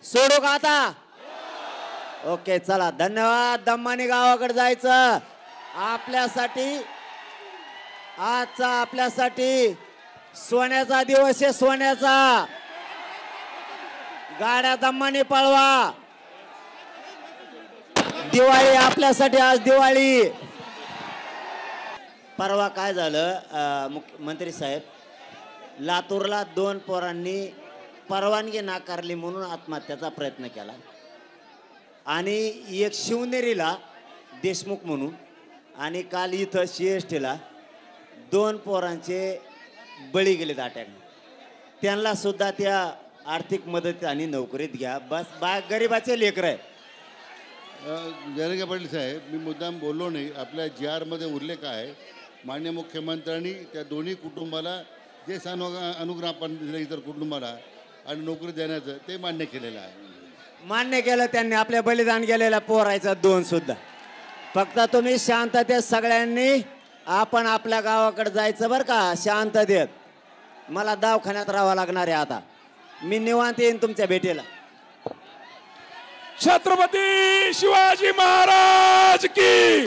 सोडू का आता? ओके चला धन्यवाद. दम्मानी गावाकडे जायचं. आपल्यासाठी आजचा आपल्यासाठी सोन्याचा दिवस आहे. सोन्याचा. गाड्या दम्मानी पळवा. दिवाळी आपल्यासाठी आज दिवाळी. परवा काय झालं मुख्यमंत्री साहेब, लातूरला 2 पोरांनी परवानगी नाकारली म्हणून आत्महत्याचा प्रयत्न केला आणि एक शिवनेरीला देशमुख म्हणून आणि काल इथं CSTला 2 पोरांचे बळी गेलेत अटॅकने. त्यांना सुद्धा त्या आर्थिक मदत आणि नोकरीत घ्या. बस गरीबाचे लेकर आहे. जयंत पाटील साहेब, मी मुद्दाम बोललो नाही. आपल्या GR मध्ये उल्लेख आहे, माननीय मुख्यमंत्र्यांनी त्या दोन्ही कुटुंबाला जे अनुग्रह आपण दिलं इतर कुटुंबाला आणि नोकरी देण्याचं ते मान्य केलेलं आहे. मान्य केलं त्यांनी. आपल्या बलिदान गेलेल्या पोरायचं 2 सुद्धा. फक्त तुम्ही शांततेत सगळ्यांनी आपण आपल्या गावाकडे जायचं बरं का. शांततेत. मला दवाखान्यात राहावं लागणार आहे आता. मी निवांत येईन तुमच्या भेटीला. छत्रपती शिवाजी महाराज की